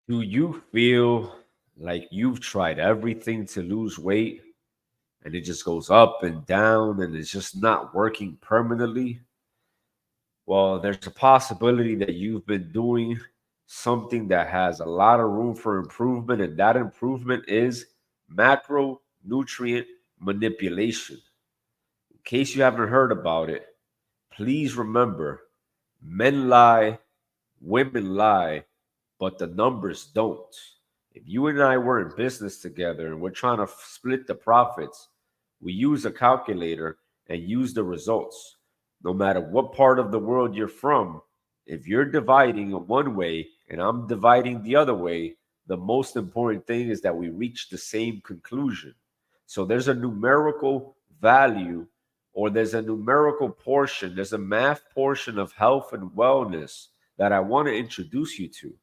Do you feel like you've tried everything to lose weight and it just goes up and down and it's just not working permanently? Well, there's a possibility that you've been doing something that has a lot of room for improvement, and that improvement is macronutrient manipulation. In case you haven't heard about it, please remember, men lie, women lie, but the numbers don't. If you and I were in business together and we're trying to split the profits, we use a calculator and use the results. No matter what part of the world you're from, if you're dividing one way and I'm dividing the other way, the most important thing is that we reach the same conclusion. So there's a numerical value, or there's a numerical portion, there's a math portion of health and wellness that I want to introduce you to.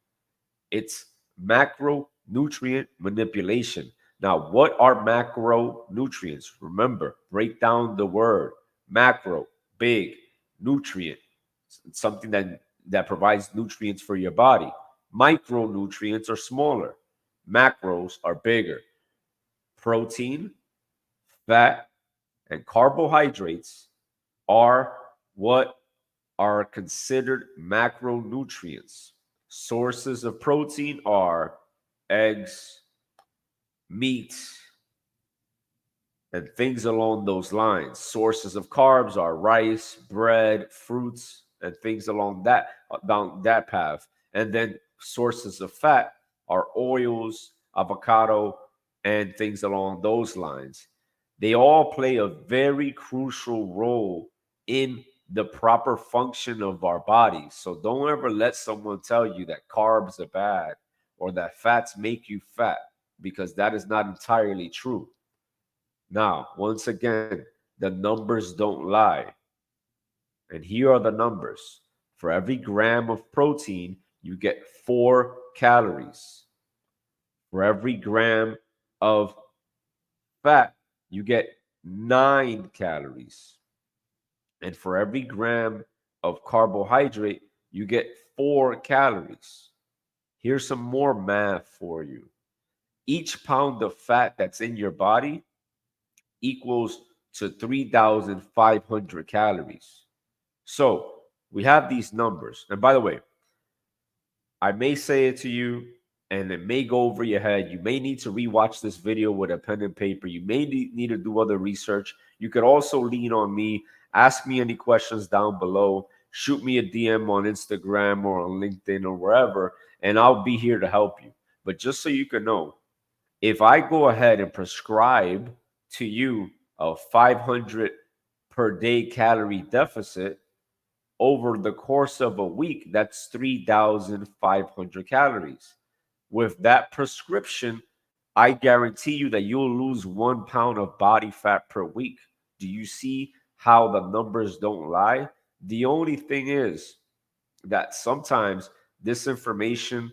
It's macronutrient manipulation. Now, what are macronutrients? Remember, break down the word macro, big, nutrient, something that provides nutrients for your body. Micronutrients are smaller, macros are bigger. Protein, fat, and carbohydrates are what are considered macronutrients. Sources of protein are eggs, meat, and things along those lines. Sources of carbs are rice, bread, fruits, and things along that down that path. And then sources of fat are oils, avocado, and things along those lines. They all play a very crucial role in the proper function of our bodies. So don't ever let someone tell you that carbs are bad or that fats make you fat, because that is not entirely true. Now, once again, the numbers don't lie. And here are the numbers. For every gram of protein, you get 4 calories. For every gram of fat, you get 9 calories. And for every gram of carbohydrate, you get 4 calories. Here's some more math for you. Each pound of fat that's in your body equals to 3,500 calories. So we have these numbers. And by the way, I may say it to you and it may go over your head. You may need to rewatch this video with a pen and paper. You may need to do other research. You could also lean on me, ask me any questions down below, shoot me a DM on Instagram or on LinkedIn or wherever, and I'll be here to help you. But just so you can know, if I go ahead and prescribe to you a 500 per day calorie deficit, over the course of a week, that's 3,500 calories. With that prescription, I guarantee you that you'll lose 1 pound of body fat per week. Do you see how the numbers don't lie? The only thing is that sometimes this information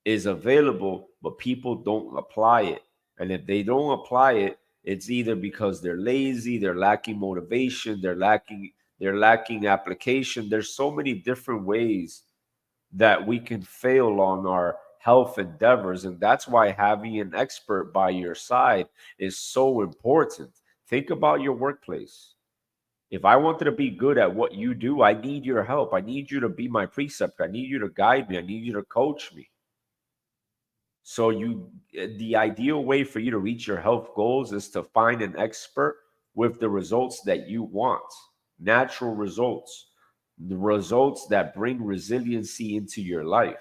is available, but people don't apply it. And if they don't apply it, it's either because they're lazy, they're lacking motivation, they're lacking application. There's so many different ways that we can fail on our health endeavors. And that's why having an expert by your side is so important. Think about your workplace. If I wanted to be good at what you do, I need your help. I need you to be my preceptor. I need you to guide me. I need you to coach me. So the ideal way for you to reach your health goals is to find an expert with the results that you want, natural results, the results that bring resiliency into your life.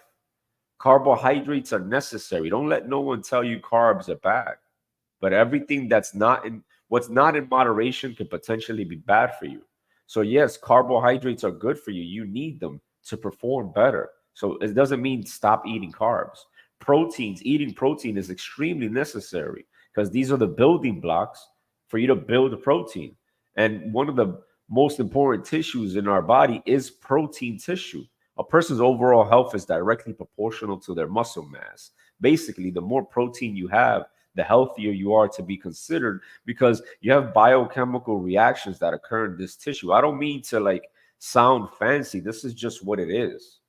Carbohydrates are necessary. Don't let no one tell you carbs are bad. But everything that's not in what's not in moderation can potentially be bad for you. So yes, carbohydrates are good for you. You need them to perform better. So it doesn't mean stop eating carbs. Proteins, eating protein is extremely necessary because these are the building blocks for you to build a protein. And one of the most important tissues in our body is protein tissue. A person's overall health is directly proportional to their muscle mass. Basically, the more protein you have, the healthier you are to be considered, because you have biochemical reactions that occur in this tissue. I don't mean to like sound fancy. This is just what it is.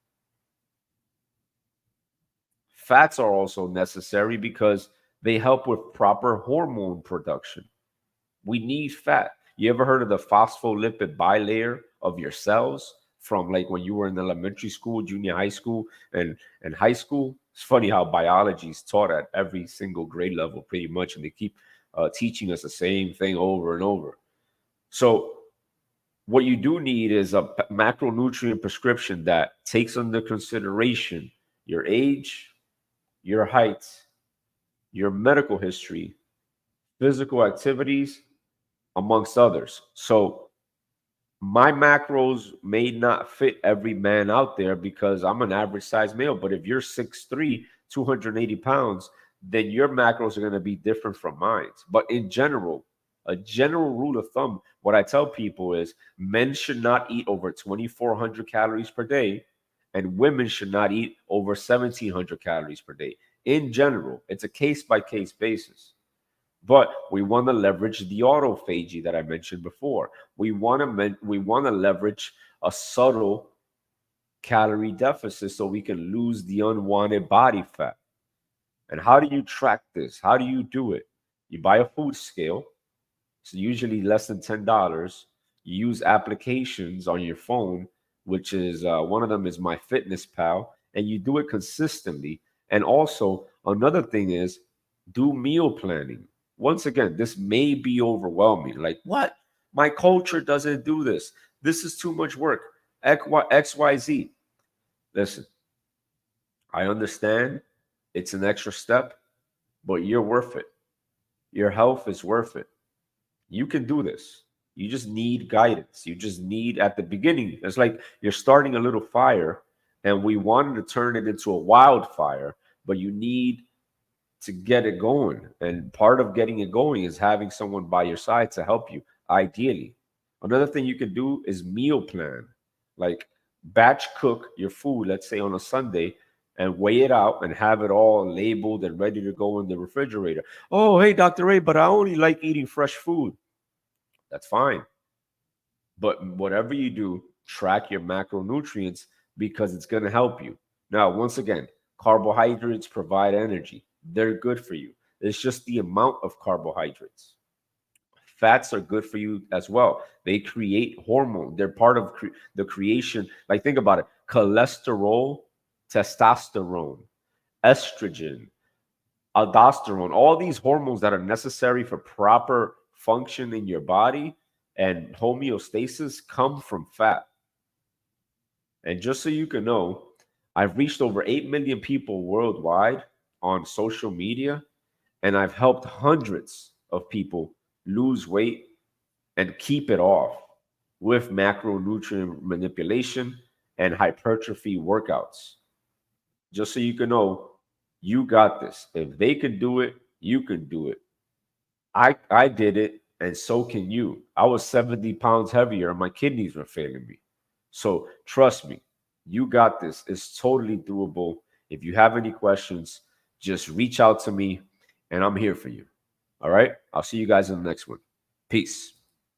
Fats are also necessary because they help with proper hormone production. We need fat. You ever heard of the phospholipid bilayer of your cells from like when you were in elementary school, junior high school, and high school? It's funny how biology is taught at every single grade level, pretty much, and they keep teaching us the same thing over and over. So, what you do need is a macronutrient prescription that takes under consideration your age, your height, your medical history, physical activities, amongst others. So my macros may not fit every man out there because I'm an average size male. But if you're 6'3", 280 pounds, then your macros are going to be different from mine. But in general, a general rule of thumb, what I tell people is men should not eat over 2,400 calories per day, and women should not eat over 1,700 calories per day. In general, it's a case by case basis. But we want to leverage the autophagy that I mentioned before. We want to leverage a subtle calorie deficit so we can lose the unwanted body fat. And how do you track this? How do you do it? You buy a food scale. It's usually less than $10. You use applications on your phone, which is one of them is MyFitnessPal, and you do it consistently. And also, another thing is do meal planning. Once again, this may be overwhelming. Like, what? My culture doesn't do this. This is too much work. XYZ. Listen, I understand it's an extra step, but you're worth it. Your health is worth it. You can do this. You just need guidance. You just need at the beginning. It's like you're starting a little fire and we wanted to turn it into a wildfire, but you need to get it going. And part of getting it going is having someone by your side to help you, ideally. Another thing you can do is meal plan. Like batch cook your food, let's say on a Sunday, and weigh it out and have it all labeled and ready to go in the refrigerator. Oh, hey, Dr. Ray, but I only like eating fresh food. That's fine. But whatever you do, track your macronutrients because it's going to help you. Now, once again, carbohydrates provide energy. They're good for you. It's just the amount of carbohydrates. Fats are good for you as well. They create hormone. They're part of the creation. Like, think about it: cholesterol, testosterone, estrogen, aldosterone, all these hormones that are necessary for proper function in your body and homeostasis come from fat. And just so you can know, I've reached over 8 million people worldwide on social media, and I've helped hundreds of people lose weight and keep it off with macronutrient manipulation and hypertrophy workouts. Just so you can know, you got this. If they can do it, you can do it. I did it, and so can you. I was 70 pounds heavier, and my kidneys were failing me. So trust me, you got this. It's totally doable. If you have any questions, just reach out to me, and I'm here for you. All right? I'll see you guys in the next one. Peace.